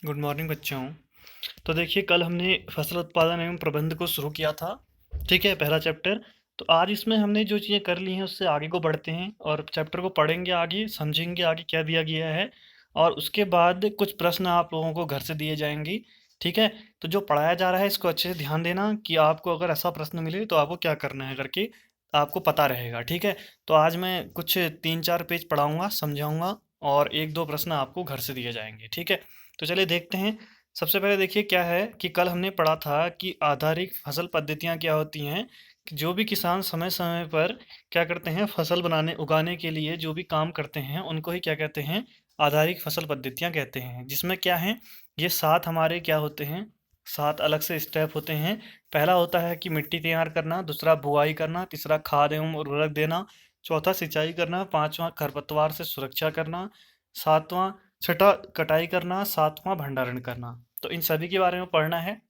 Good morning बच्चों। तो देखिए, कल हमने फसल उत्पादन एवं प्रबंध को शुरू किया था। ठीक है, पहला चैप्टर। तो आज इसमें हमने जो चीज़ें कर ली हैं उससे आगे को बढ़ते हैं और चैप्टर को पढ़ेंगे, आगे समझेंगे आगे क्या दिया गया है। और उसके बाद कुछ प्रश्न आप लोगों को घर से दिए जाएंगे। ठीक है। तो जो पढ़ाया जा रहा है इसको अच्छे से ध्यान देना कि आपको अगर ऐसा प्रश्न मिले तो आपको क्या करना है करके आपको पता रहेगा। ठीक है। तो आज मैं कुछ 3-4 पेज पढ़ाऊंगा, समझाऊंगा, और एक दो प्रश्न आपको घर से दिए जाएंगे। ठीक है। तो चलिए देखते हैं। सबसे पहले देखिए क्या है कि कल हमने पढ़ा था कि आधारिक फसल पद्धतियाँ क्या होती हैं। कि जो भी किसान समय समय पर क्या करते हैं, फसल बनाने उगाने के लिए जो भी काम करते हैं उनको ही क्या कहते हैं, आधारिक फसल पद्धतियाँ कहते हैं। जिसमें क्या है, ये 7 हमारे क्या होते हैं, 7 अलग से स्टेप होते हैं। पहला होता है कि मिट्टी तैयार करना, दूसरा बुआई करना, तीसरा खाद एवं उर्वरक देना, चौथा सिंचाई करना, पांचवा खरपतवार से सुरक्षा करना, सातवां छठा कटाई करना, सातवां भंडारण करना। तो इन सभी के बारे में पढ़ना है।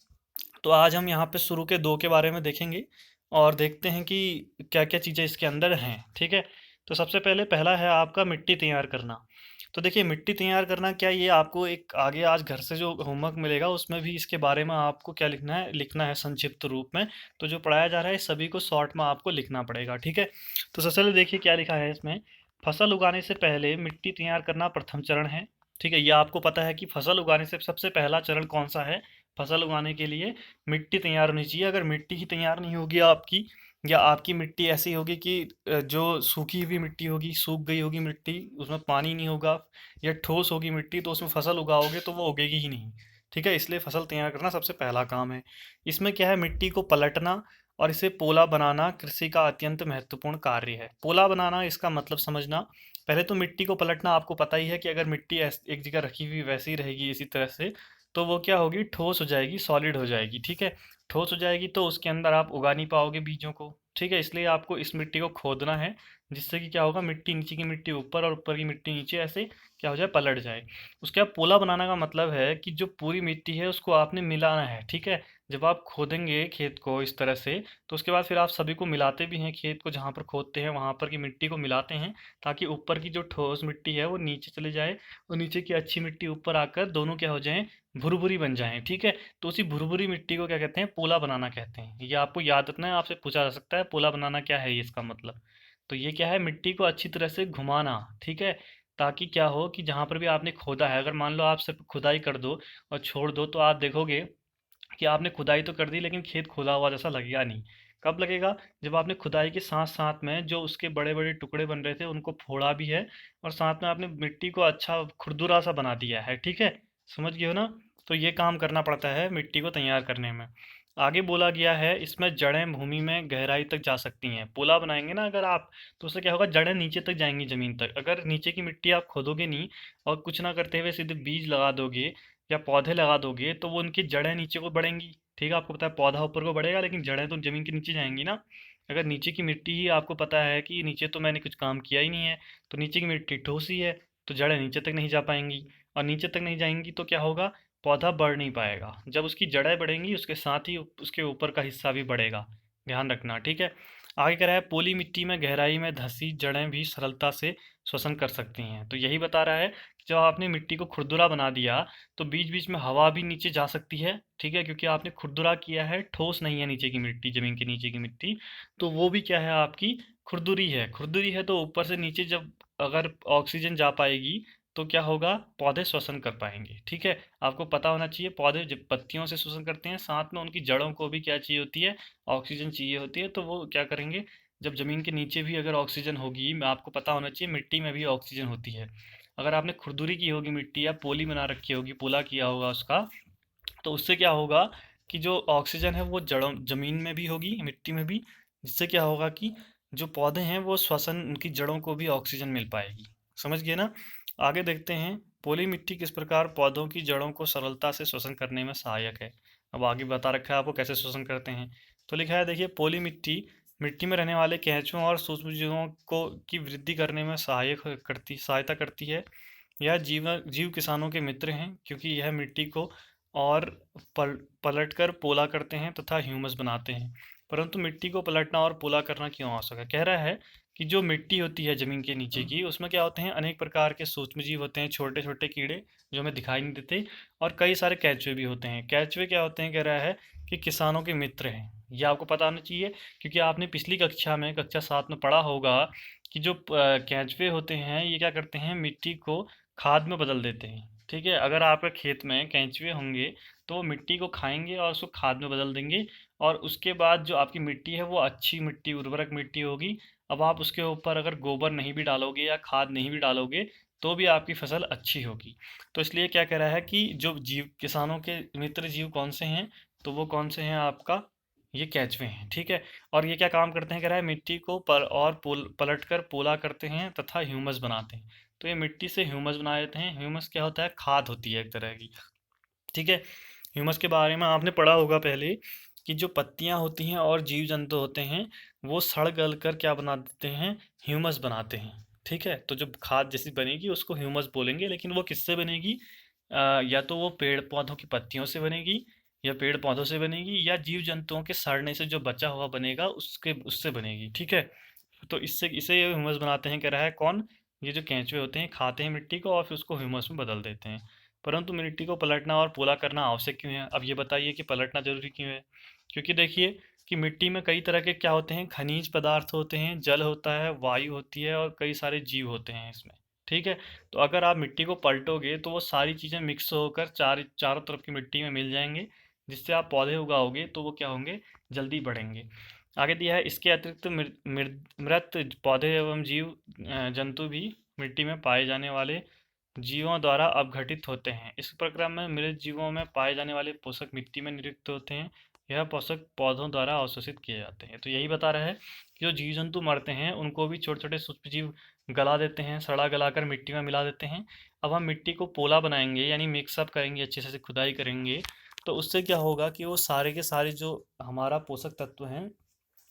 तो आज हम यहाँ पे शुरू के 2 के बारे में देखेंगे और देखते हैं कि क्या-क्या चीज़ें इसके अंदर हैं। ठीक है? तो सबसे पहले पहला है आपका मिट्टी तैयार करना। तो देखिए, मिट्टी तैयार करना क्या, ये आपको एक आगे आज घर से जो होमवर्क मिलेगा उसमें भी इसके बारे में आपको क्या लिखना है संक्षिप्त रूप में। तो जो पढ़ाया जा रहा है सभी को शॉर्ट में आपको लिखना पड़ेगा। ठीक है? तो सबसे पहले देखिए क्या लिखा है इसमें। फसल उगाने से पहले मिट्टी तैयार करना प्रथम चरण है। ठीक है? ये आपको पता है कि फसल उगाने से सबसे पहला चरण कौन-सा है? फसल उगाने के लिए मिट्टी तैयार होनी चाहिए। अगर मिट्टी ही तैयार नहीं होगी आपकी, या आपकी मिट्टी ऐसी होगी कि जो सूखी हुई मिट्टी होगी, सूख गई होगी मिट्टी, उसमें पानी नहीं होगा, या ठोस होगी मिट्टी, तो उसमें फसल उगाओगे तो वो उगेगी ही नहीं। ठीक है? इसलिए फसल तैयार करना सबसे पहला काम है। इसमें क्या है, मिट्टी को पलटना और इसे पोला बनाना कृषि का अत्यंत महत्वपूर्ण कार्य है। पोला बनाना इसका मतलब समझना। पहले तो मिट्टी को पलटना आपको पता ही है कि अगर मिट्टी एक जगह रखी हुई वैसी ही रहेगी इसी तरह से, तो वो क्या होगी, ठोस हो जाएगी, सॉलिड हो जाएगी। ठीक है? ठोस हो जाएगी तो उसके अंदर आप उगा नहीं पाओगे बीजों को। ठीक है? इसलिए आपको इस मिट्टी को खोदना है, जिससे कि क्या होगा, मिट्टी नीचे की मिट्टी ऊपर और ऊपर की मिट्टी नीचे, ऐसे क्या हो जाए, पलट जाए। उसके बाद पोला बनाने का मतलब है कि जो पूरी मिट्टी है उसको आपने मिलाना है। ठीक है? जब आप खोदेंगे खेत को इस तरह से, तो उसके बाद फिर आप सभी को मिलाते भी हैं, खेत को जहाँ पर खोदते हैं वहाँ पर की मिट्टी को मिलाते हैं, ताकि ऊपर की जो ठोस मिट्टी है वो नीचे चले जाए और नीचे की अच्छी मिट्टी ऊपर आकर दोनों क्या हो जाएं, भुरभुरी बन जाएं। ठीक है? तो उसी भुरभुरी मिट्टी को क्या कहते हैं, पोला बनाना कहते हैं। ये आपको याद रखना है, आपसे पूछा जा सकता है पोला बनाना क्या है, ये इसका मतलब। तो ये क्या है, मिट्टी को अच्छी तरह से घुमाना। ठीक है? ताकि क्या हो कि जहाँ पर भी आपने खोदा है, अगर मान लो आप सिर्फ खुदाई कर दो और छोड़ दो, तो आप देखोगे कि आपने खुदाई तो कर दी लेकिन खेत खोदा हुआ जैसा लगेगा नहीं। कब लगेगा, जब आपने खुदाई के साथ साथ में जो उसके बड़े बड़े टुकड़े बन रहे थे उनको फोड़ा भी है, और साथ में आपने मिट्टी को अच्छा खुरदुरा सा बना दिया है। ठीक है? समझ गए हो ना? तो ये काम करना पड़ता है मिट्टी को तैयार करने में। आगे बोला गया है इसमें जड़ें भूमि में गहराई तक जा सकती हैं। पोला बनाएंगे ना अगर आप, तो उससे क्या होगा, जड़ें नीचे तक जाएंगी ज़मीन तक। अगर नीचे की मिट्टी आप खोदोगे नहीं और कुछ ना करते हुए सीधे बीज लगा दोगे या पौधे लगा दोगे, तो वो उनकी जड़ें नीचे को बढ़ेंगी। ठीक है? आपको पता है पौधा ऊपर को बढ़ेगा लेकिन जड़ें तो ज़मीन के नीचे जाएंगी ना। अगर नीचे की मिट्टी ही आपको पता है कि नीचे तो मैंने कुछ काम किया ही नहीं है, तो नीचे की मिट्टी ठोस ही है, तो जड़ें नीचे तक नहीं जा पाएंगी। और नीचे तक नहीं जाएंगी तो क्या होगा, पौधा बढ़ नहीं पाएगा। जब उसकी जड़ें बढ़ेंगी उसके साथ ही उसके ऊपर का हिस्सा भी बढ़ेगा। ध्यान रखना। ठीक है? आगे कह रहा है पोली मिट्टी में गहराई में धंसी जड़ें भी सरलता से श्वसन कर सकती हैं। तो यही बता रहा है कि जब आपने मिट्टी को खुरदुरा बना दिया तो बीच बीच में हवा भी नीचे जा सकती है। ठीक है? क्योंकि आपने खुरदुरा किया है, ठोस नहीं है नीचे की मिट्टी, जमीन के नीचे की मिट्टी। तो वो भी क्या है, आपकी खुरदुरी है। खुरदुरी है तो ऊपर से नीचे जब अगर ऑक्सीजन जा पाएगी तो क्या होगा, पौधे श्वसन कर पाएंगे। ठीक है? आपको पता होना चाहिए पौधे जब पत्तियों से श्वसन करते हैं, साथ में उनकी जड़ों को भी क्या चाहिए होती है, ऑक्सीजन चाहिए होती है। तो वो क्या करेंगे, जब जमीन के नीचे भी अगर ऑक्सीजन होगी, मैं आपको पता होना चाहिए मिट्टी में भी ऑक्सीजन होती है। अगर आपने खुरदुरी की होगी मिट्टी या पोली बना रखी होगी, पोला किया होगा उसका, तो उससे क्या होगा कि जो ऑक्सीजन है वो जड़ों जमीन में भी होगी, मिट्टी में भी, जिससे क्या होगा कि जो पौधे हैं वो श्वसन, उनकी जड़ों को भी ऑक्सीजन मिल पाएगी। समझ गए ना? आगे देखते हैं पोली मिट्टी किस प्रकार पौधों की जड़ों को सरलता से श्वसन करने में सहायक है। अब आगे बता रखा है आपको कैसे श्वसन करते हैं। तो लिखा है देखिए, पोली मिट्टी मिट्टी में रहने वाले केंचुओं और सूक्ष्मजीवों को की वृद्धि करने में सहायता करती है। यह जीव किसानों के मित्र हैं, क्योंकि यह मिट्टी को और पलटकर पोला करते हैं तथा ह्यूमस बनाते हैं। परंतु मिट्टी को पलटना और पोला करना क्यों आवश्यक है? कह रहा है कि जो मिट्टी होती है ज़मीन के नीचे की, उसमें क्या होते हैं, अनेक प्रकार के सूक्ष्म जीव होते हैं, छोटे-छोटे कीड़े जो हमें दिखाई नहीं देते, और कई सारे केंचुए भी होते हैं। केंचुए क्या होते हैं, कह रहा है कि किसानों के मित्र हैं। ये आपको पता होना चाहिए, क्योंकि आपने पिछली कक्षा में, कक्षा 7 में पढ़ा होगा कि जो केंचुए होते हैं, ये क्या करते हैं, मिट्टी को खाद में बदल देते हैं। ठीक है, अगर आपके खेत में केंचुए होंगे तो वो मिट्टी को खाएंगे और उसको खाद में बदल देंगे, और उसके बाद जो आपकी मिट्टी है वो अच्छी मिट्टी, उर्वरक मिट्टी होगी। अब आप उसके ऊपर अगर गोबर नहीं भी डालोगे या खाद नहीं भी डालोगे तो भी आपकी फसल अच्छी होगी। तो इसलिए क्या कह रहा है कि जो जीव, किसानों के मित्र जीव कौन से हैं, तो वो कौन से हैं आपका, ये केंचुए हैं। ठीक है, और ये क्या काम करते हैं, कह रहा है मिट्टी को पलट कर पोला करते हैं तथा ह्यूमस बनाते हैं। तो ये मिट्टी से ह्यूमस बना देते हैं। ह्यूमस क्या होता है, खाद होती है एक तरह की। ठीक है, ह्यूमस के बारे में आपने पढ़ा होगा पहले कि जो पत्तियां होती हैं और जीव जंतु होते हैं वो सड़ गल कर क्या बना देते हैं, ह्यूमस बनाते हैं। ठीक है, तो जो खाद जैसी बनेगी उसको ह्यूमस बोलेंगे, लेकिन वो किससे बनेगी, या तो वो पेड़ पौधों की पत्तियों से बनेगी, या पेड़ पौधों से बनेगी, या जीव जंतुओं के सड़ने से जो बचा हुआ बनेगा उसके उससे बनेगी। ठीक है, तो इससे इसे ये ह्यूमस बनाते हैं, कह रहा है कौन, ये जो केंचुए होते हैं, खाते हैं मिट्टी को और फिर उसको ह्यूमस में बदल देते हैं। परंतु मिट्टी को पलटना और पोला करना आवश्यक क्यों है, अब ये बताइए कि पलटना जरूरी क्यों है। क्योंकि देखिए कि मिट्टी में कई तरह के क्या होते हैं, खनिज पदार्थ होते हैं, जल होता है, वायु होती है, और कई सारे जीव होते हैं इसमें। ठीक है, तो अगर आप मिट्टी को पलटोगे तो वो सारी चीज़ें मिक्स होकर चारों तरफ की मिट्टी में मिल जाएंगे, जिससे आप पौधे उगाओगे तो वो क्या होंगे, जल्दी बढ़ेंगे। आगे दिया है, इसके अतिरिक्त मृत पौधे एवं जीव जंतु भी मिट्टी में पाए जाने वाले जीवों द्वारा अपघटित होते हैं। इस प्रक्रिया में मृत जीवों में पाए जाने वाले पोषक मिट्टी में निरुक्त होते हैं। यह पोषक पौधों द्वारा अवशोषित किए जाते हैं। तो यही बता रहा है कि जो जीव जंतु मरते हैं उनको भी छोटे छोटे सूक्ष्म जीव गला देते हैं, सड़ा गलाकर मिट्टी में मिला देते हैं। अब हम मिट्टी को पोला बनाएंगे, यानी मिक्सअप करेंगे, अच्छे से खुदाई करेंगे, तो उससे क्या होगा कि वो सारे के सारे जो हमारा पोषक तत्व हैं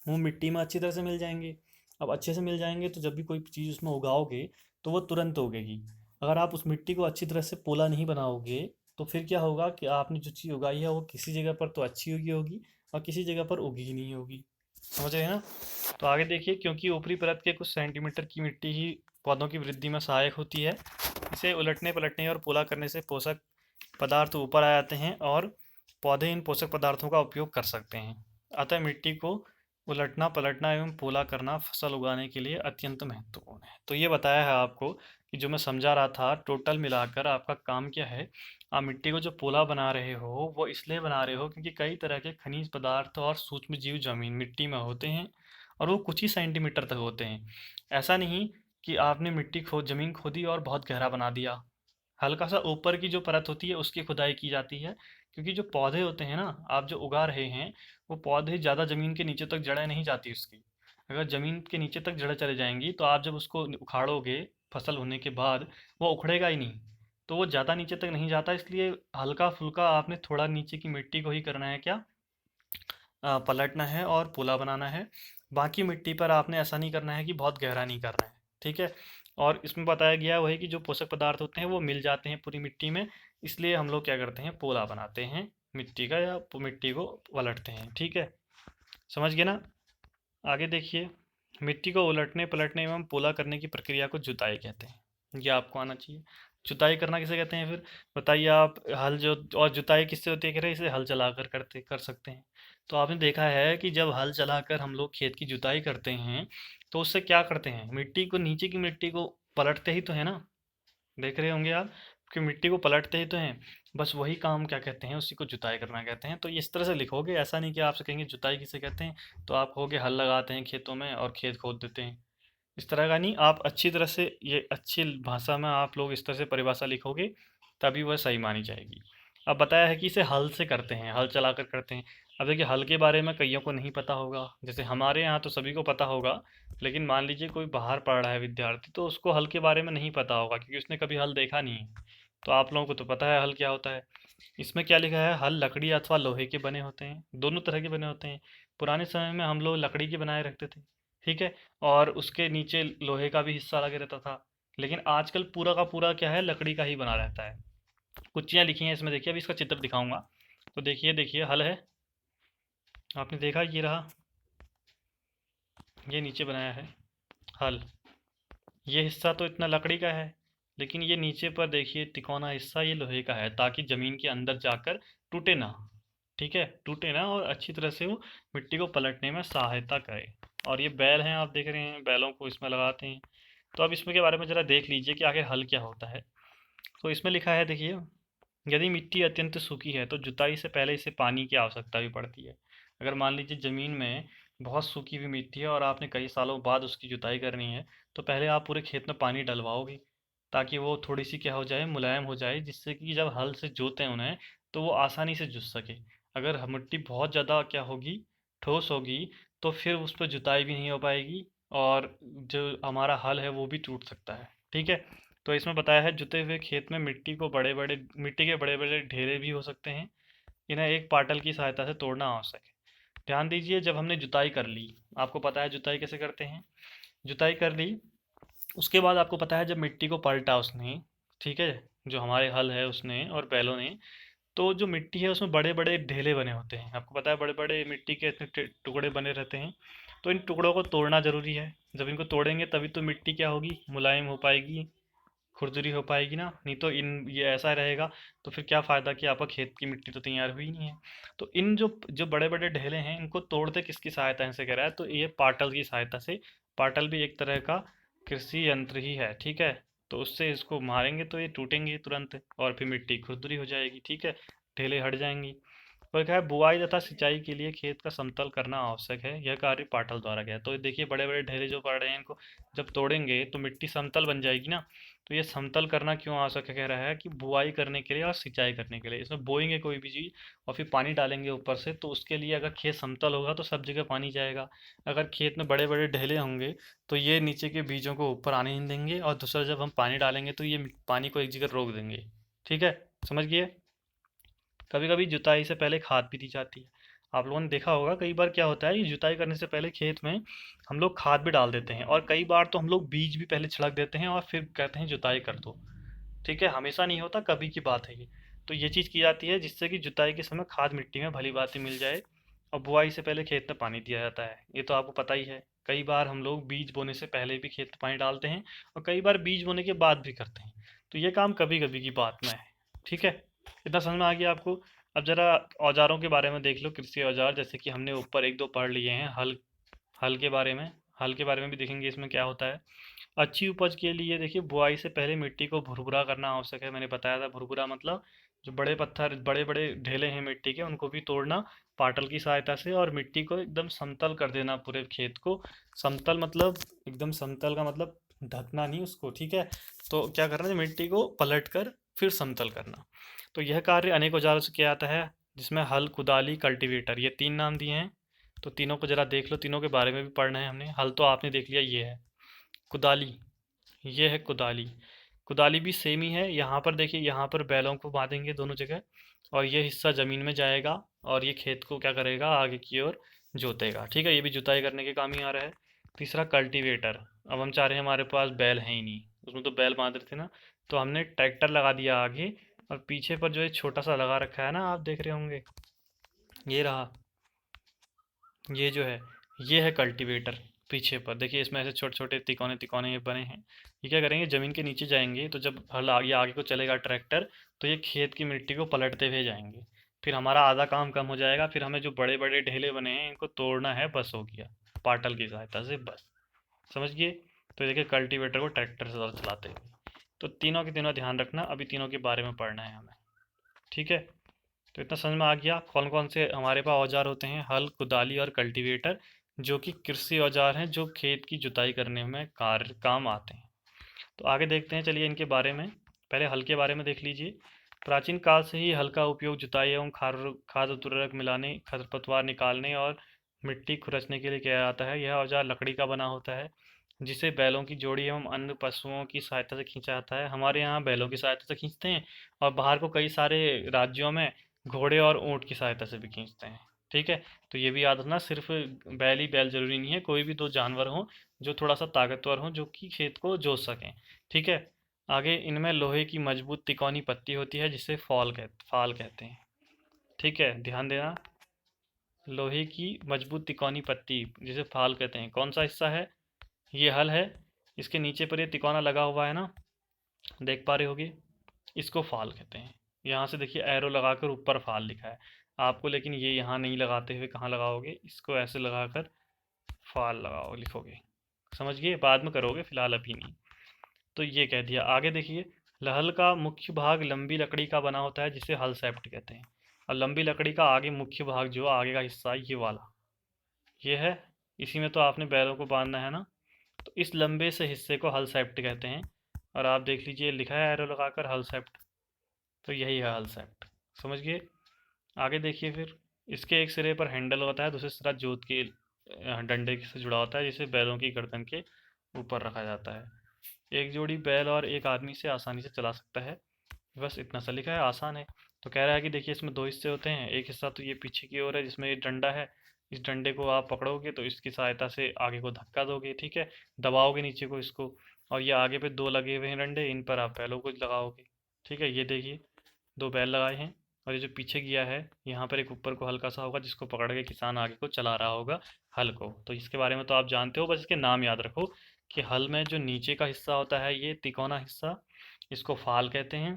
वो मिट्टी में अच्छी तरह से मिल जाएंगे। अब अच्छे से मिल जाएंगे तो जब भी कोई चीज़ उसमें उगाओगे तो वो तुरंत उगेगी। अगर आप उस मिट्टी को अच्छी तरह से पोला नहीं बनाओगे तो फिर क्या होगा कि आपने जो चीज़ उगाई है वो किसी जगह पर तो अच्छी उगी होगी और किसी जगह पर उगी ही नहीं होगी। समझ रहे हैं ना। तो आगे देखिए, क्योंकि ऊपरी परत के कुछ सेंटीमीटर की मिट्टी ही पौधों की वृद्धि में सहायक होती है, इसे उलटने पलटने और पोला करने से पोषक पदार्थ ऊपर आ जाते हैं और पौधे इन पोषक पदार्थों का उपयोग कर सकते हैं। अतः मिट्टी को उलटना पलटना एवं पोला करना फसल उगाने के लिए अत्यंत महत्वपूर्ण है। तो ये बताया है आपको कि जो मैं समझा रहा था, टोटल मिलाकर आपका काम क्या है। आप मिट्टी को जो पोला बना रहे हो वो इसलिए बना रहे हो क्योंकि कई तरह के खनिज पदार्थ और सूक्ष्म जीव जमीन मिट्टी में होते हैं और वो कुछ ही सेंटीमीटर तक होते हैं। ऐसा नहीं कि आपने मिट्टी खोद जमीन खोदी और बहुत गहरा बना दिया। हल्का सा ऊपर की जो परत होती है उसकी खुदाई की जाती है, क्योंकि जो पौधे होते हैं ना, आप जो उगा रहे हैं, वो पौधे ज़्यादा ज़मीन के नीचे तक जड़ें नहीं जाती उसकी। अगर ज़मीन के नीचे तक जड़ें चले जाएंगी तो आप जब उसको उखाड़ोगे फसल होने के बाद, वो उखड़ेगा ही नहीं। तो वो ज़्यादा नीचे तक नहीं जाता, इसलिए हल्का फुल्का आपने थोड़ा नीचे की मिट्टी को ही करना है क्या, पलटना है और पुला बनाना है। बाकी मिट्टी पर आपने ऐसा नहीं करना है कि बहुत गहरा नहीं करना है। ठीक है, और इसमें बताया गया है वही कि जो पोषक पदार्थ होते हैं वो मिल जाते हैं पूरी मिट्टी में, इसलिए हम लोग क्या करते हैं, पोला बनाते हैं मिट्टी का, या मिट्टी को पलटते हैं। ठीक है, समझ गए ना। आगे देखिए, मिट्टी को उलटने पलटने एवं पोला करने की प्रक्रिया को जुताई कहते हैं। ये आपको आना चाहिए। जुताई करना किसे कहते हैं फिर, बताइए आप। हल जो, और जुताई किससे होती है, कह रहे हैं इसे हल चलाकर करते कर सकते हैं। तो आपने देखा है कि जब हल चलाकर हम लोग खेत की जुताई करते हैं तो उससे क्या करते हैं, मिट्टी को, नीचे की मिट्टी को पलटते ही तो है ना। देख रहे होंगे आप कि मिट्टी को पलटते ही तो हैं। बस वही काम क्या कहते हैं, उसी को जुताई करना कहते हैं। तो इस तरह से लिखोगे, ऐसा नहीं कि आपसे कहेंगे जुताई किसे कहते हैं तो आप कहोगे हल लगाते हैं खेतों में और खेत खोद देते हैं। इस तरह का नहीं, आप अच्छी तरह से, ये अच्छी भाषा में आप लोग इस तरह से परिभाषा लिखोगे तभी वह सही मानी जाएगी। अब बताया है कि इसे हल से करते हैं, हल चलाकर करते हैं। अब देखिए, हल के बारे में कईयों को नहीं पता होगा, जैसे हमारे यहाँ तो सभी को पता होगा, लेकिन मान लीजिए कोई बाहर पढ़ रहा है विद्यार्थी तो उसको हल के बारे में नहीं पता होगा, क्योंकि उसने कभी हल देखा नहीं है। तो आप लोगों को तो पता है हल क्या होता है। इसमें क्या लिखा है, हल लकड़ी अथवा लोहे के बने होते हैं, दोनों तरह के बने होते हैं। पुराने समय में हम लोग लकड़ी के बनाए रखते थे। ठीक है, और उसके नीचे लोहे का भी हिस्सा लगे रहता था। लेकिन आजकल पूरा का पूरा क्या है, लकड़ी का ही बना रहता है। कुछ चीज़ें लिखी हैं इसमें, देखिए अभी इसका चित्र दिखाऊंगा। तो देखिए देखिए, हल है, आपने देखा, ये रहा, ये नीचे बनाया है हल, ये हिस्सा तो इतना लकड़ी का है, लेकिन ये नीचे पर देखिए तिकोना हिस्सा ये लोहे का है, ताकि ज़मीन के अंदर जाकर टूटे ना। ठीक है, टूटे ना और अच्छी तरह से वो मिट्टी को पलटने में सहायता करे। और ये बैल हैं, आप देख रहे हैं, बैलों को इसमें लगाते हैं। तो अब इसमें के बारे में ज़रा देख लीजिए कि आखिर हल क्या होता है। तो इसमें लिखा है, देखिए, यदि मिट्टी अत्यंत सूखी है तो जुताई से पहले इसे पानी की आवश्यकता भी पड़ती है। अगर मान लीजिए ज़मीन में बहुत सूखी हुई मिट्टी है और आपने कई सालों बाद उसकी जुताई करनी है, तो पहले आप पूरे खेत में पानी डलवाओगे, ताकि वो थोड़ी सी क्या हो जाए, मुलायम हो जाए, जिससे कि जब हल से जोतें उन्हें तो वो आसानी से जुत सके। अगर मिट्टी बहुत ज़्यादा क्या होगी, ठोस होगी, तो फिर उस पर जुताई भी नहीं हो पाएगी और जो हमारा हल है वो भी टूट सकता है। ठीक है, तो इसमें बताया है, जुते हुए खेत में मिट्टी के बड़े बड़े ढेरे भी हो सकते हैं। इन्हें एक पाटल की सहायता से तोड़ना आवश्यक है। ध्यान दीजिए, जब हमने जुताई कर ली, आपको पता है जुताई कैसे करते हैं। जुताई कर ली, उसके बाद आपको पता है जब मिट्टी को पलटा उसने, ठीक है, जो हमारे हल है उसने और बैलों ने, तो जो मिट्टी है उसमें बड़े बड़े ढेले बने होते हैं। आपको पता है बड़े बड़े मिट्टी के इतने टुकड़े बने रहते हैं। तो इन टुकड़ों को तोड़ना ज़रूरी है। जब इनको तोड़ेंगे तभी तो मिट्टी क्या होगी, मुलायम हो पाएगी, खुरदुरी हो पाएगी ना। नहीं तो इन ये ऐसा रहेगा तो फिर क्या फ़ायदा कि आपका खेत की मिट्टी तो तैयार हुई नहीं है। तो इन जो जो बड़े बड़े ढेले हैं, इनको तोड़ते किसकी सहायता से कह रहा है, तो ये पाटल की सहायता से। पाटल भी एक तरह का कृषि यंत्र ही है, ठीक है। तो उससे इसको मारेंगे तो ये टूटेंगे तुरंत और फिर मिट्टी खुरदुरी हो जाएगी, ठीक है, ढेले हट जाएंगी। और क्या है, बुआई तथा सिंचाई के लिए खेत का समतल करना आवश्यक है, यह कार्य पाटल द्वारा किया है। तो देखिए बड़े बड़े ढेले जो पड़ रहे हैं, इनको जब तोड़ेंगे तो मिट्टी समतल बन जाएगी ना। तो ये समतल करना क्यों आवश्यक है, कह रहा है कि बुआई करने के लिए और सिंचाई करने के लिए। इसमें बोएंगे कोई भी चीज़ और फिर पानी डालेंगे ऊपर से, तो उसके लिए अगर खेत समतल होगा तो सब जगह पानी जाएगा। अगर खेत में बड़े बड़े ढेले होंगे तो ये नीचे के बीजों को ऊपर आने नहीं देंगे, और दूसरा जब हम पानी डालेंगे तो ये पानी को एक जगह रोक देंगे। ठीक है, समझ गए। कभी कभी जुताई से पहले खाद भी दी जाती है। आप लोगों ने देखा होगा कई बार क्या होता है, ये जुताई करने से पहले खेत में हम लोग खाद भी डाल देते हैं, और कई बार तो हम लोग बीज भी पहले छिड़क देते हैं और फिर कहते हैं जुताई कर दो। ठीक है, हमेशा नहीं होता, कभी की बात है ये। तो ये चीज़ की जाती है जिससे कि जुताई के समय खाद मिट्टी में भली भांति मिल जाए। और बुआई से पहले खेत में पानी दिया जाता है, ये तो आपको पता ही है। कई बार हम लोग बीज बोने से पहले भी खेत में पानी डालते हैं, और कई बार बीज बोने के बाद भी करते हैं। तो ये काम कभी कभी की बात में है। ठीक है, इतना समझ में आ गया आपको। अब जरा औजारों के बारे में देख लो, कृषि औजार, जैसे कि हमने ऊपर एक दो पढ़ लिए हैं। हल, हल के बारे में, हल के बारे में भी देखेंगे इसमें क्या होता है। अच्छी उपज के लिए देखिए, बुआई से पहले मिट्टी को भुरभुरा करना आवश्यक है। मैंने बताया था भुरभुरा मतलब जो बड़े पत्थर, बड़े बड़े ढेले हैं मिट्टी के, उनको भी तोड़ना पाटल की सहायता से, और मिट्टी को एकदम समतल कर देना पूरे खेत को। समतल मतलब एकदम समतल का मतलब ढकना नहीं उसको, ठीक है। तो क्या करना है, मिट्टी को पलट कर फिर समतल करना। तो यह कार्य अनेक औजारों से किया जाता है, जिसमें हल, कुदाली, कल्टीवेटर, ये तीन नाम दिए हैं। तो तीनों को जरा देख लो, तीनों के बारे में भी पढ़ना है हमने। हल तो आपने देख लिया, ये है। कुदाली, ये है कुदाली। कुदाली भी सेम ही है। यहाँ पर देखिए, यहाँ पर बैलों को बांधेंगे दोनों जगह, और ये हिस्सा ज़मीन में जाएगा, और ये खेत को क्या करेगा, आगे की ओर जोतेगा। ठीक है, ये भी जुताई करने के काम ही आ रहा है। तीसरा कल्टीवेटर। अब हम चाह रहे हैं, हमारे पास बैल है ही नहीं, उसमें तो बैल बांध रहे थे ना, तो हमने ट्रैक्टर लगा दिया आगे, और पीछे पर जो है छोटा सा लगा रखा है ना, आप देख रहे होंगे, ये रहा, ये जो है, ये है कल्टीवेटर। पीछे पर देखिए, इसमें ऐसे छोटे छोटे तिकोने तिकोने ये बने हैं। ये क्या करेंगे, ज़मीन के नीचे जाएंगे, तो जब हल आगे आगे को चलेगा ट्रैक्टर, तो ये खेत की मिट्टी को पलटते हुए जाएंगे। फिर हमारा आधा काम कम हो जाएगा। फिर हमें जो बड़े बड़े ढेले बने हैं इनको तोड़ना है, बस हो गया, पाटल की सहायता से, बस। समझ गए। तो देखिए कल्टीवेटर को ट्रैक्टर से चलाते हुए। तो तीनों के तीनों ध्यान रखना, अभी तीनों के बारे में पढ़ना है हमें। ठीक है, तो इतना समझ में आ गया कौन कौन से हमारे पास औजार होते हैं, हल, कुदाली और कल्टीवेटर, जो कि कृषि औजार हैं, जो खेत की जुताई करने में कार्य काम आते हैं। तो आगे देखते हैं, चलिए इनके बारे में। पहले हल के बारे में देख लीजिए। प्राचीन काल से ही हल का उपयोग जुताई एवं खाद उर्वरक मिलाने, खरपतवार निकालने और मिट्टी खुरचने के लिए किया जाता है। यह औजार लकड़ी का बना होता है, जिसे बैलों की जोड़ी एवं अन्य पशुओं की सहायता से खींचा जाता है। हमारे यहाँ बैलों की सहायता से खींचते हैं, और बाहर को कई सारे राज्यों में घोड़े और ऊँट की सहायता से भी खींचते हैं। ठीक है, तो ये भी याद रखना, सिर्फ बैल ही बैल जरूरी नहीं है, कोई भी दो जानवर हों जो थोड़ा सा ताकतवर हों, जो कि खेत को जोत सकें। ठीक है, आगे इनमें लोहे की मजबूत तिकोनी पत्ती होती है, जिसे फाल कहते हैं। ठीक है, ध्यान देना, लोहे की मजबूत तिकोनी पत्ती जिसे फाल कहते हैं, कौन सा हिस्सा है, ये हल है, इसके नीचे पर ये तिकोना लगा हुआ है ना, देख पा रहे होगे, इसको फाल कहते हैं। यहाँ से देखिए एरो लगाकर ऊपर फाल लिखा है आपको, लेकिन ये यहाँ नहीं लगाते हुए कहाँ लगाओगे, इसको ऐसे लगाकर फाल लगाओ लिखोगे, समझ गए, बाद में करोगे, फिलहाल अभी नहीं। तो ये कह दिया। आगे देखिए, हल का मुख्य भाग लंबी लकड़ी का बना होता है जिसे हल सेप्ट कहते हैं। और लंबी लकड़ी का आगे मुख्य भाग जो आगे का हिस्सा ये वाला, ये है, इसी में तो आपने बैलों को बांधना है ना, तो इस लंबे से हिस्से को हल सेप्ट कहते हैं। और आप देख लीजिए लिखा है एरो लगाकर हल सेप्ट, तो यही है हल सेप्ट, समझ गए। आगे देखिए फिर, इसके एक सिरे पर हैंडल होता है, दूसरे सिरा जोत के डंडे से जुड़ा होता है, जिसे बैलों की गर्दन के ऊपर रखा जाता है। एक जोड़ी बैल और एक आदमी से आसानी से चला सकता है, बस इतना सा लिखा है, आसान है। तो कह रहा है कि देखिए इसमें दो हिस्से होते हैं, एक हिस्सा तो ये पीछे की ओर है जिसमें ये डंडा है, इस डंडे को आप पकड़ोगे तो इसकी सहायता से आगे को धक्का दोगे, ठीक है, दबाओगे नीचे को इसको, और ये आगे पे दो लगे हुए हैं डंडे, इन पर आप बैलों को लगाओगे, ठीक है। ये देखिए दो बैल लगाए हैं, और ये जो पीछे किया है यहाँ पर एक ऊपर को हल्का सा होगा जिसको पकड़ के किसान आगे को चला रहा होगा हल को। तो इसके बारे में तो आप जानते हो, बस इसके नाम याद रखो कि हल में जो नीचे का हिस्सा होता है ये तिकोना हिस्सा, इसको फाल कहते हैं,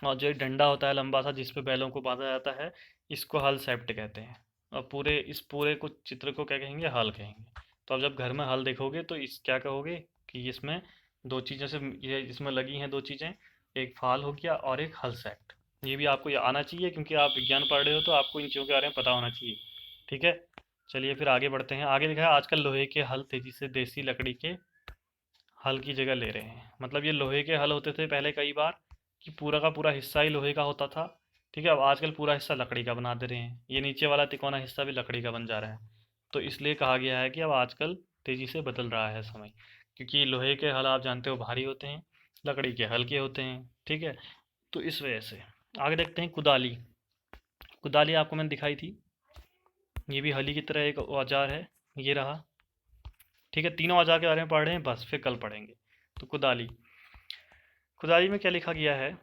और जो एक डंडा होता है लंबा सा जिस पे बैलों को बांधा जाता है, इसको हल सेप्ट कहते हैं। और पूरे इस पूरे को चित्र को क्या कहेंगे, हल कहेंगे। तो अब जब घर में हल देखोगे तो इस क्या कहोगे कि इसमें दो चीज़ें से, ये इसमें लगी हैं दो चीज़ें, एक फाल हो गया और एक हल सेप्ट। ये भी आपको ये आना चाहिए क्योंकि आप विज्ञान पढ़ रहे हो, तो आपको इन चीज़ों के बारे में पता होना चाहिए, ठीक है। चलिए फिर आगे बढ़ते हैं। आगे लिखा है आजकल लोहे के हल तेजी से देसी लकड़ी के हल की जगह ले रहे हैं। मतलब ये लोहे के हल होते थे पहले कई बार, कि पूरा का पूरा हिस्सा ही लोहे का होता था, ठीक है, अब आजकल पूरा हिस्सा लकड़ी का बना दे रहे हैं, ये नीचे वाला तिकोना हिस्सा भी लकड़ी का बन जा रहा है। तो इसलिए कहा गया है कि अब आजकल तेज़ी से बदल रहा है समय, क्योंकि लोहे के हल आप जानते हो भारी होते हैं, लकड़ी के हल्के होते हैं, ठीक है। तो इस वजह से आगे देखते हैं कुदाली। कुदाली आपको मैंने दिखाई थी, ये भी हली की तरह एक औजार है, ये रहा, ठीक है। तीनों औजार के बारे में पढ़ रहे हैं, बस फिर कल पढ़ेंगे। तो कुदाली, खुदाई में क्या लिखा गया है,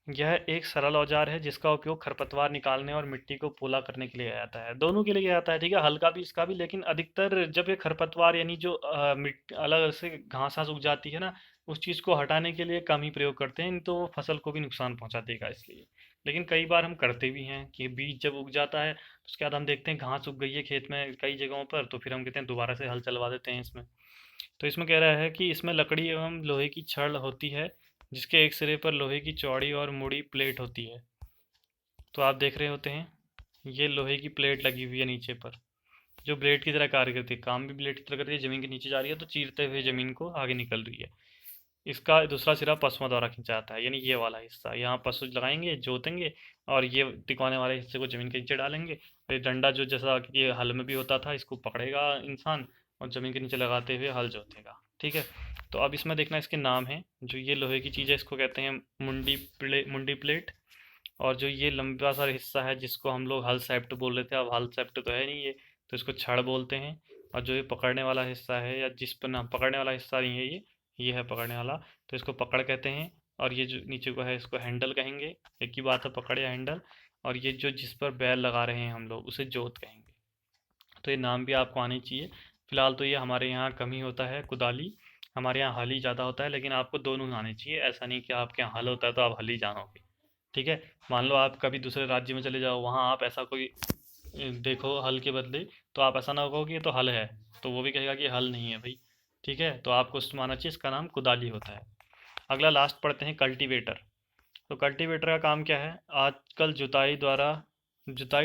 यह एक सरल औजार है जिसका उपयोग खरपतवार निकालने और मिट्टी को पोला करने के लिए किया जाता है। दोनों के लिए किया जाता है, ठीक है, हल्का भी इसका भी, लेकिन अधिकतर जब ये खरपतवार यानी जो अलग से घास घास उग जाती है ना, उस चीज़ को हटाने के लिए कम ही प्रयोग करते हैं, नहीं तो वो फसल को भी नुकसान पहुंचा देगा इसलिए। लेकिन कई बार हम करते भी हैं कि बीज जब उग जाता है तो उसके बाद हम देखते हैं घास उग गई है खेत में कई जगहों पर, तो फिर हम कहते हैं दोबारा से हल चलवा देते हैं इसमें। तो इसमें कह रहा है कि इसमें लकड़ी एवं लोहे की छड़ होती है जिसके एक सिरे पर लोहे की चौड़ी और मुड़ी प्लेट होती है। तो आप देख रहे होते हैं ये लोहे की प्लेट लगी हुई है नीचे पर, जो ब्लेड की तरह कार्य करती है, काम भी ब्लेड की तरह करती है, ज़मीन के नीचे जा रही है तो चीरते हुए ज़मीन को आगे निकल रही है। इसका दूसरा सिरा पशुओं द्वारा खींचा जाता है, यानी ये वाला हिस्सा यहाँ पशु लगाएंगे जोतेंगे, और ये तिकोने वाले हिस्से को ज़मीन के नीचे डालेंगे। ये डंडा जो जैसा कि ये हल में भी होता था, इसको पकड़ेगा इंसान और ज़मीन के नीचे लगाते हुए हल जोतेगा, ठीक है। तो अब इसमें देखना इसके नाम है, जो ये लोहे की चीज़ है इसको कहते हैं मुंडी प्लेट। और जो ये लंबा सा हिस्सा है जिसको हम लोग हल सेप्ट बोल रहे थे, अब हल सेप्ट तो है नहीं ये, तो इसको छड़ बोलते हैं। और जो ये पकड़ने वाला हिस्सा है, या जिस पर ना पकड़ने वाला हिस्सा नहीं है ये है पकड़ने वाला, तो इसको पकड़ कहते हैं। और ये जो नीचे को है इसको हैंडल कहेंगे, एक ही बात है पकड़ या हैंडल। और ये जो जिस पर बैल लगा रहे हैं हम लोग उसे जोत कहेंगे। तो ये नाम भी आपको आने चाहिए। फिलहाल तो ये हमारे यहाँ कम ही होता है कुदाली, हमारे यहाँ हल ही ज़्यादा होता है, लेकिन आपको दोनों आने चाहिए, ऐसा नहीं कि आपके यहाँ हल होता है तो आप हल ही जानोगे, ठीक है। मान लो आप कभी दूसरे राज्य में चले जाओ, वहाँ आप ऐसा कोई देखो हल के बदले, तो आप ऐसा ना कहो कि ये तो हल है, तो वो भी कहेगा कि हल नहीं है भाई, ठीक है। तो आपको उसमें आना चाहिए, इसका नाम कुदाली होता है। अगला लास्ट पढ़ते हैं कल्टीवेटर। तो कल्टीवेटर का काम क्या है, आजकल जुताई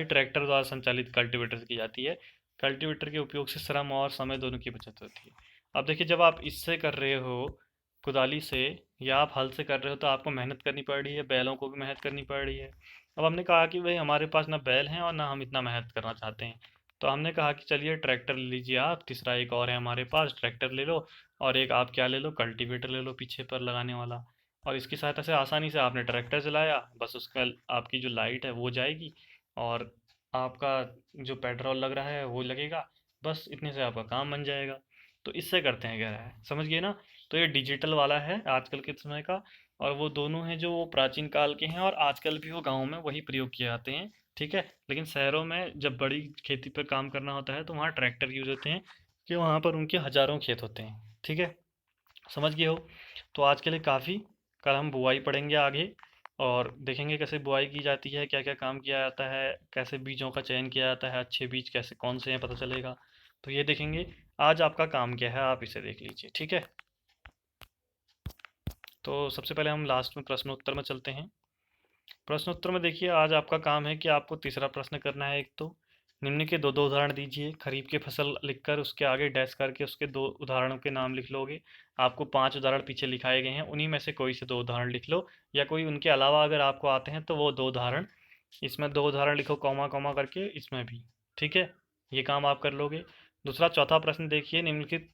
ट्रैक्टर द्वारा संचालित कल्टीवेटर से की जाती है। कल्टीवेटर के उपयोग से श्रम और समय दोनों की बचत होती है। अब देखिए जब आप इससे कर रहे हो कुदाली से, या आप हल से कर रहे हो, तो आपको मेहनत करनी पड़ रही है, बैलों को भी मेहनत करनी पड़ रही है। अब हमने कहा कि भाई हमारे पास ना बैल हैं और ना हम इतना मेहनत करना चाहते हैं, तो हमने कहा कि चलिए ट्रैक्टर ले लीजिए आप, तीसरा एक और है हमारे पास, ट्रैक्टर ले लो। और एक आप क्या ले लो, कल्टीवेटर ले लो पीछे पर लगाने वाला। और इसकी सहायता से आसानी से आपने ट्रैक्टर चलाया, बस उसका आपकी जो लाइट है वो जाएगी, और आपका जो पेट्रोल लग रहा है वो लगेगा, बस इतने से आपका काम बन जाएगा। तो इससे करते हैं, कह रहा है, समझ गए ना। तो ये डिजिटल वाला है आजकल के समय का, और वो दोनों हैं जो वो प्राचीन काल के हैं, और आजकल भी वो गाँव में वही प्रयोग किए जाते हैं, ठीक है। लेकिन शहरों में जब बड़ी खेती पर काम करना होता है तो वहाँ ट्रैक्टर यूज होते हैं, कि वहाँ पर उनके हज़ारों खेत होते हैं। ठीक है, समझ गए हो? तो आज के लिए काफ़ी। कल हम बुआई पढ़ेंगे आगे, और देखेंगे कैसे बुआई की जाती है, क्या क्या काम किया जाता है, कैसे बीजों का चयन किया जाता है, अच्छे बीज कैसे कौन से हैं पता चलेगा। तो ये देखेंगे। आज आपका काम क्या है आप इसे देख लीजिए। ठीक है, तो सबसे पहले हम लास्ट में प्रश्न उत्तर में चलते हैं। प्रश्न उत्तर में देखिए, आज आपका काम है कि आपको तीसरा प्रश्न करना है। एक तो निम्न के दो दो उदाहरण दीजिए। खरीफ की फसल लिखकर उसके आगे डैश करके उसके दो उदाहरणों के नाम लिख लोगे। आपको 5 उदाहरण पीछे लिखाए गए हैं, उन्हीं में से कोई से 2 उदाहरण लिख लो, या कोई उनके अलावा अगर आपको आते हैं तो वो 2 उदाहरण, इसमें 2 उदाहरण लिखो कॉमा कॉमा करके, इसमें भी। ठीक है, ये काम आप कर लोगे। दूसरा चौथा प्रश्न देखिए, निम्नलिखित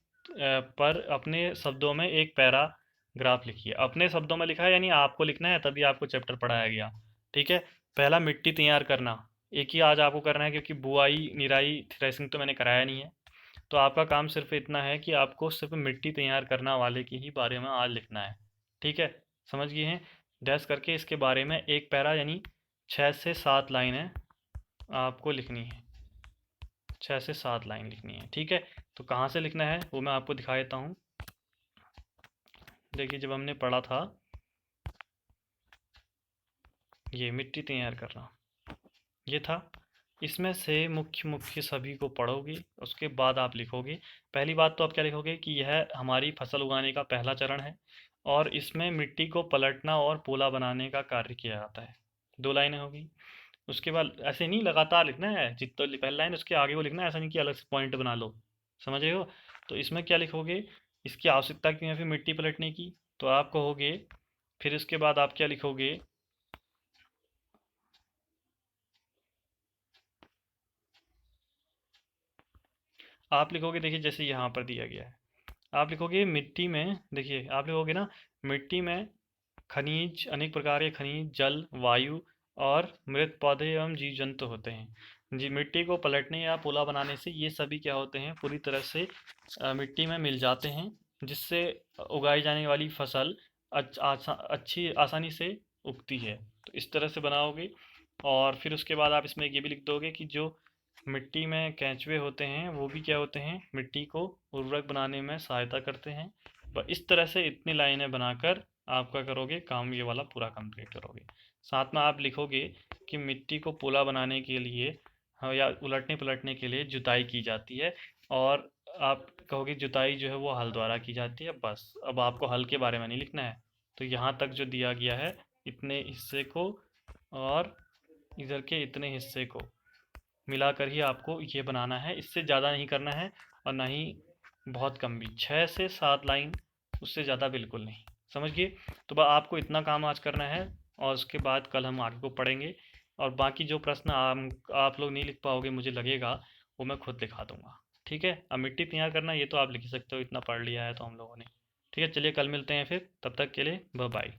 पर अपने शब्दों में एक पैराग्राफ लिखिए। अपने शब्दों में लिखा है यानी आपको लिखना है, तभी आपको चैप्टर पढ़ाया गया। ठीक है, पहला मिट्टी तैयार करना। एक ही आज आपको करना है, क्योंकि बुआई निराई थ्रेसिंग तो मैंने कराया नहीं है। तो आपका काम सिर्फ इतना है कि आपको सिर्फ मिट्टी तैयार करना वाले के ही बारे में आज लिखना है। ठीक है, समझ गए हैं? डैश करके इसके बारे में एक पैरा यानी 6 से 7 लाइनें आपको लिखनी है। 6 से 7 लाइन लिखनी है। ठीक है, तो कहाँ से लिखना है वो मैं आपको दिखा देता हूँ। देखिए, जब हमने पढ़ा था ये मिट्टी तैयार करना, ये था। इसमें से मुख्य मुख्य सभी को पढ़ोगे, उसके बाद आप लिखोगे। पहली बात तो आप क्या लिखोगे कि यह हमारी फसल उगाने का पहला चरण है, और इसमें मिट्टी को पलटना और पोला बनाने का कार्य किया जाता है। 2 लाइनें होगी। उसके बाद ऐसे नहीं लगातार लिखना है, जितना पहला लाइन उसके आगे वो लिखना है, ऐसा नहीं कि अलग से पॉइंट बना लो। समझ रहे हो? तो इसमें क्या लिखोगे, इसकी आवश्यकता क्यों है फिर मिट्टी पलटने की, तो आप कहोगे। फिर इसके बाद आप क्या लिखोगे, आप लिखोगे, देखिए जैसे यहाँ पर दिया गया है, आप लिखोगे मिट्टी में, देखिए आप लिखोगे ना, मिट्टी में खनिज, अनेक प्रकार के खनिज, जल, वायु और मृत पौधे एवं जीव जंतु होते हैं। जी, मिट्टी को पलटने या पोला बनाने से ये सभी क्या होते हैं, पूरी तरह से मिट्टी में मिल जाते हैं, जिससे उगाई जाने वाली फसल अच्छी आसानी से उगती है। तो इस तरह से बनाओगे। और फिर उसके बाद आप इसमें ये भी लिख दोगे कि जो मिट्टी में केंचुए होते हैं वो भी क्या होते हैं, मिट्टी को उर्वरक बनाने में सहायता करते हैं। इस तरह से इतनी लाइनें बनाकर आप क्या करोगे, काम ये वाला पूरा कंप्लीट करोगे। साथ में आप लिखोगे कि मिट्टी को पोला बनाने के लिए, हाँ, या उलटने पलटने के लिए जुताई की जाती है। और आप कहोगे जुताई जो है वो हल द्वारा की जाती है। बस अब आपको हल के बारे में नहीं लिखना है। तो यहाँ तक जो दिया गया है, इतने हिस्से को और इधर के इतने हिस्से को मिलाकर ही आपको ये बनाना है, इससे ज़्यादा नहीं करना है, और ना ही बहुत कम भी। 6 से 7 लाइन, उससे ज़्यादा बिल्कुल नहीं। समझ गए? तो आपको इतना काम आज करना है, और उसके बाद कल हम आगे को पढ़ेंगे। और बाकी जो प्रश्न आप लोग नहीं लिख पाओगे मुझे लगेगा, वो मैं खुद लिखा दूंगा। ठीक है, अब मिट्टी तैयार करना ये तो आप लिख ही सकते हो, इतना पढ़ लिया है तो हम लोगों ने। ठीक है, चलिए कल मिलते हैं फिर, तब तक के लिए बाय बाय।